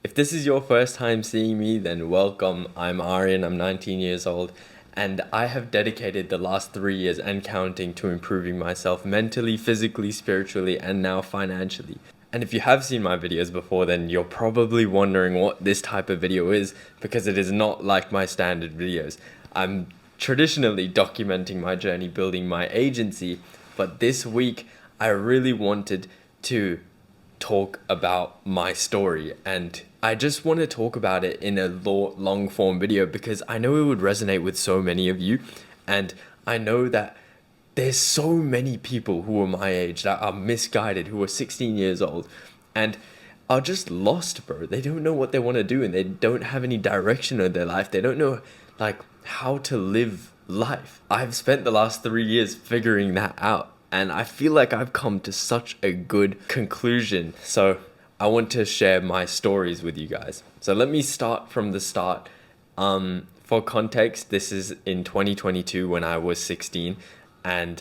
If this is your first time seeing me, then welcome. I'm Aryan, I'm 19 years old, and I have dedicated the last 3 years and counting to improving myself mentally, physically, spiritually, and now financially. And if you have seen my videos before, then you're probably wondering what this type of video is, because it is not like my standard videos. I'm traditionally documenting my journey building my agency, but this week I really wanted to talk about my story, and I just want to talk about it in a long form video because I know it would resonate with so many of you, and I know that there's so many people who are my age that are misguided, who are 16 years old and are just lost, bro. They don't know what they want to do and they don't have any direction in their life. They don't know like how to live life. I've spent the last 3 years figuring that out, and I feel like I've come to such a good conclusion. So I want to share my stories with you guys. So let me start from the start. For context, this is in 2022 when I was 16 and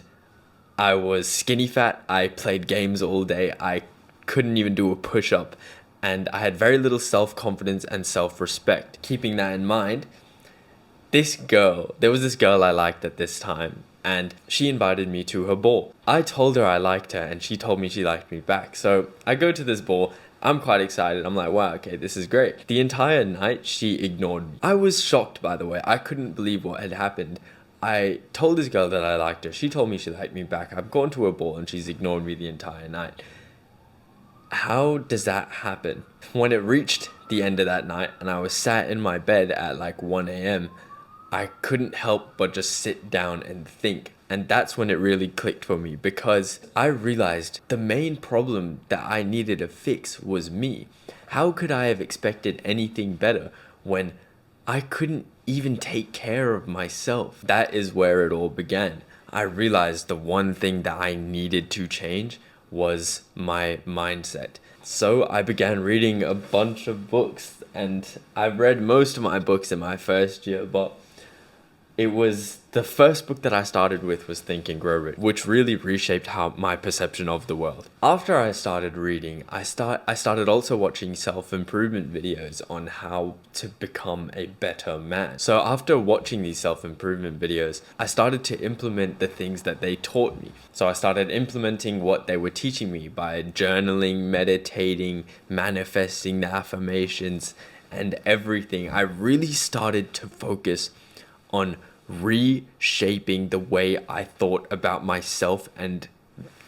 I was skinny fat. I played games all day. I couldn't even do a push-up, and I had very little self-confidence and self-respect. Keeping that in mind, there was this girl I liked at this time, and she invited me to her ball. I told her I liked her, and she told me she liked me back. So I go to this ball. I'm quite excited. I'm like, wow, okay, this is great. The entire night, she ignored me. I was shocked, by the way. I couldn't believe what had happened. I told this girl that I liked her. She told me she liked me back. I've gone to her ball, and she's ignored me the entire night. How does that happen? When it reached the end of that night, and I was sat in my bed at like 1 a.m., I couldn't help but just sit down and think. And that's when it really clicked for me, because I realized the main problem that I needed to fix was me. How could I have expected anything better when I couldn't even take care of myself? That is where it all began. I realized the one thing that I needed to change was my mindset. So I began reading a bunch of books, and I read most of my books in my first year, but it was the first book that I started with was Think and Grow Rich, which really reshaped how my perception of the world. After I started reading, I started also watching self-improvement videos on how to become a better man. So after watching these self-improvement videos, I started to implement the things that they taught me. So I started implementing what they were teaching me by journaling, meditating, manifesting the affirmations, and everything. I really started to focus on reshaping the way I thought about myself and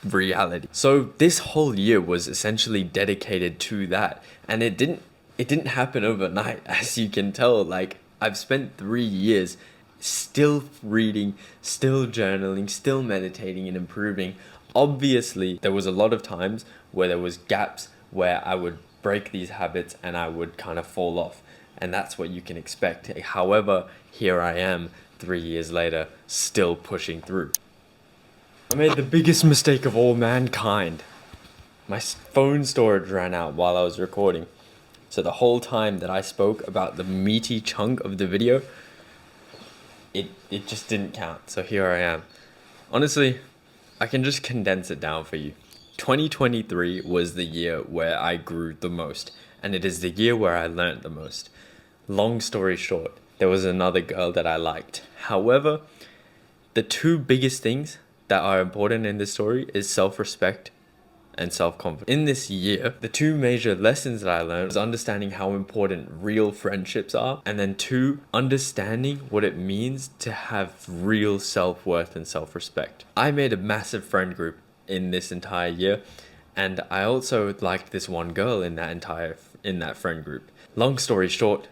reality. So this whole year was essentially dedicated to that, and it didn't happen overnight, as you can tell. Like, I've spent 3 years still reading, still journaling, still meditating and improving. Obviously, there was a lot of times where there was gaps where I would break these habits and I would kind of fall off. And that's what you can expect. However, here I am 3 years later, still pushing through. I made the biggest mistake of all mankind. My phone storage ran out while I was recording. So the whole time that I spoke about the meaty chunk of the video, it just didn't count. So here I am. Honestly, I can just condense it down for you. 2023 was the year where I grew the most, and it is the year where I learned the most. Long story short, there was another girl that I liked. However, the two biggest things that are important in this story is self-respect and self-confidence. In this year, the two major lessons that I learned was understanding how important real friendships are, and then two, understanding what it means to have real self-worth and self-respect. I made a massive friend group in this entire year, and I also liked this one girl in that friend group. Long story short,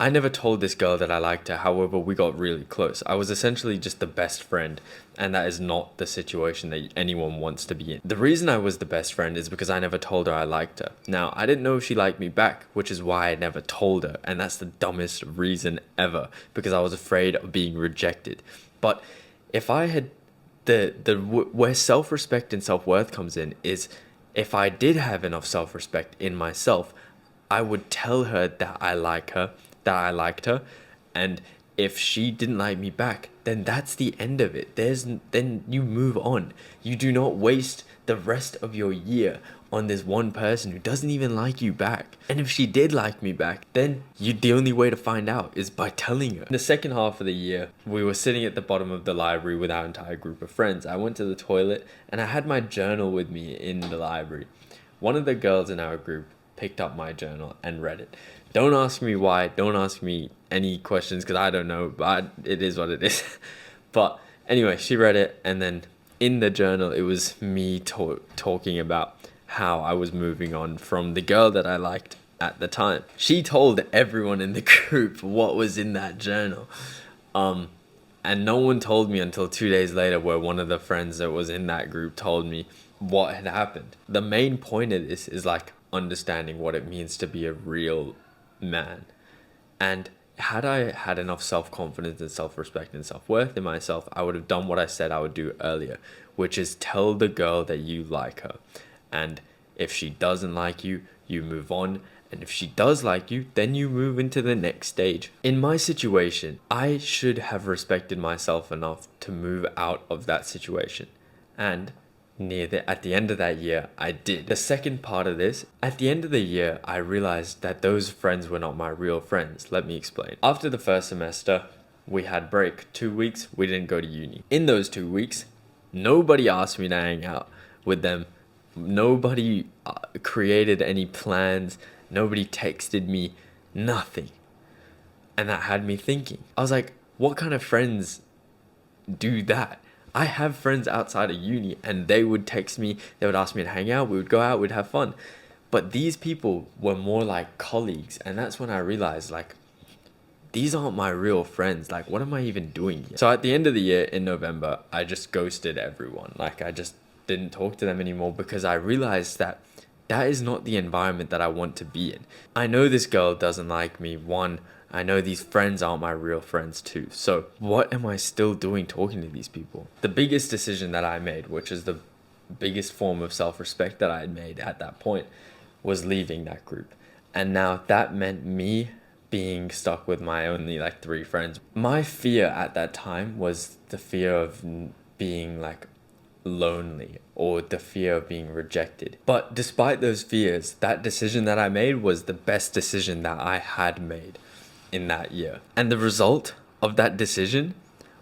I never told this girl that I liked her. However, we got really close. I was essentially just the best friend, and that is not the situation that anyone wants to be in. The reason I was the best friend is because I never told her I liked her. Now, I didn't know if she liked me back, which is why I never told her, and that's the dumbest reason ever, because I was afraid of being rejected. But if I had where self-respect and self-worth comes in is, if I did have enough self-respect in myself, I would tell her that I like her, that I liked her, and if she didn't like me back, then that's the end of it. Then you move on. You do not waste the rest of your year on this one person who doesn't even like you back? And if she did like me back, then the only way to find out is by telling her. In the second half of the year, we were sitting at the bottom of the library with our entire group of friends. I went to the toilet and I had my journal with me in the library. One of the girls in our group picked up my journal and read it. Don't ask me why. Don't ask me any questions because I don't know, but it is what it is. But anyway, she read it, and then in the journal, it was me talking about how I was moving on from the girl that I liked at the time. She told everyone in the group what was in that journal. And no one told me until 2 days later, where one of the friends that was in that group told me what had happened. The main point of this is like understanding what it means to be a real man. And had I had enough self-confidence and self-respect and self-worth in myself, I would have done what I said I would do earlier, which is tell the girl that you like her. And if she doesn't like you, you move on. And if she does like you, then you move into the next stage. In my situation, I should have respected myself enough to move out of that situation. And at the end of that year, I did. The second part of this, at the end of the year, I realized that those friends were not my real friends. Let me explain. After the first semester, we had break. 2 weeks, we didn't go to uni. In those 2 weeks, nobody asked me to hang out with them. Nobody created any plans. Nobody texted me. Nothing. And that had me thinking. I was like, what kind of friends do that? I have friends outside of uni and they would text me, they would ask me to hang out, we would go out, we'd have fun. But these people were more like colleagues, and that's when I realized, like, these aren't my real friends. Like, what am I even doing here? So at the end of the year in November, I just ghosted everyone. Like, I just didn't talk to them anymore because I realized that is not the environment that I want to be in. I know this girl doesn't like me. One, I know these friends aren't my real friends too. So what am I still doing talking to these people? The biggest decision that I made, which is the biggest form of self-respect that I had made at that point, was leaving that group. And now that meant me being stuck with my only like 3 friends. My fear at that time was the fear of being like lonely, or the fear of being rejected. But despite those fears, that decision that I made was the best decision that I had made in that year. And the result of that decision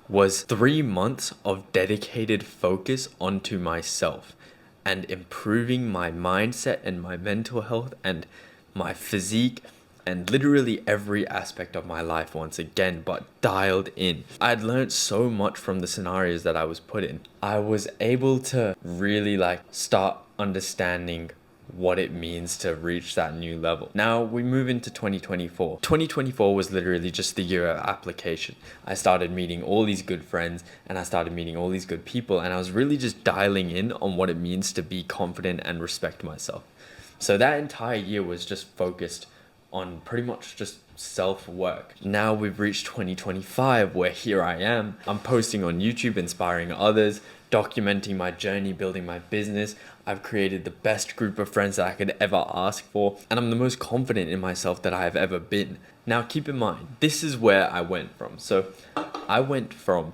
was 3 months of dedicated focus onto myself and improving my mindset and my mental health and my physique and literally every aspect of my life once again, but dialed in. I'd learned so much from the scenarios that I was put in. I was able to really like start understanding what it means to reach that new level. Now we move into 2024. 2024 was literally just the year of application. I started meeting all these good friends and I started meeting all these good people, and I was really just dialing in on what it means to be confident and respect myself. So that entire year was just focused on pretty much just self-work. Now we've reached 2025, where here I am. I'm posting on YouTube, inspiring others, documenting my journey, building my business. I've created the best group of friends that I could ever ask for, and I'm the most confident in myself that I have ever been. Now keep in mind, this is where I went from. So I went from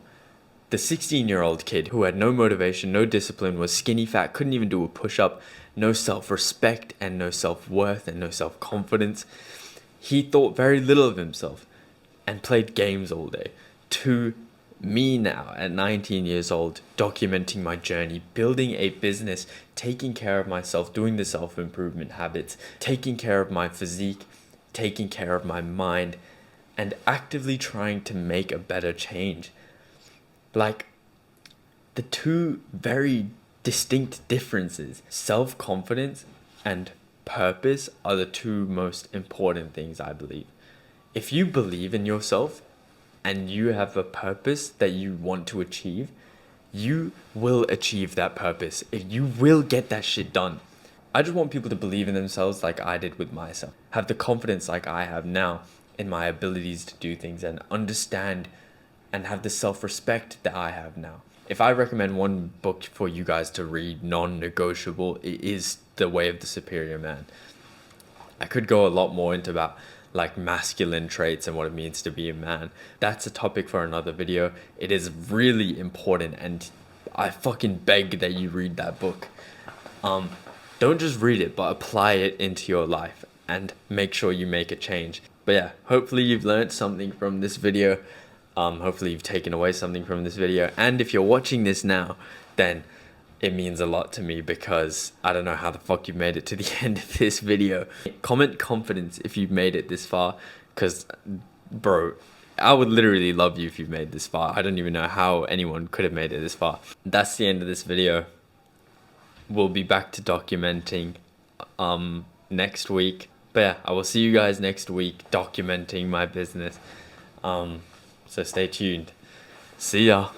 the 16-year-old kid who had no motivation, no discipline, was skinny fat, couldn't even do a push-up, no self-respect and no self-worth and no self-confidence. He thought very little of himself and played games all day, to me now at 19 years old, documenting my journey, building a business, taking care of myself, doing the self-improvement habits, taking care of my physique, taking care of my mind, and actively trying to make a better change. Like, the two very distinct differences, self-confidence and purpose, are the two most important things, I believe. If you believe in yourself and you have a purpose that you want to achieve, you will achieve that purpose. You will get that shit done. I just want people to believe in themselves like I did with myself. Have the confidence like I have now in my abilities to do things, and understand and have the self-respect that I have now. If I recommend one book for you guys to read, non-negotiable, it is The Way of the Superior Man. I could go a lot more into about like masculine traits and what it means to be a man. That's a topic for another video. It is don't fucking beg that you read that book. don't just read it, but apply it into your life and make sure you make a change. But yeah, hopefully you've learned something from this video. Hopefully you've taken away something from this video. And if you're watching this now, then it means a lot to me, because I don't know how the fuck you've made it to the end of this video. Comment confidence if you've made it this far, because bro, I would literally love you if you've made this far. I don't even know how anyone could have made it this far. That's the end of this video. We'll be back to documenting next week. But yeah, I will see you guys next week documenting my business. So stay tuned. See ya.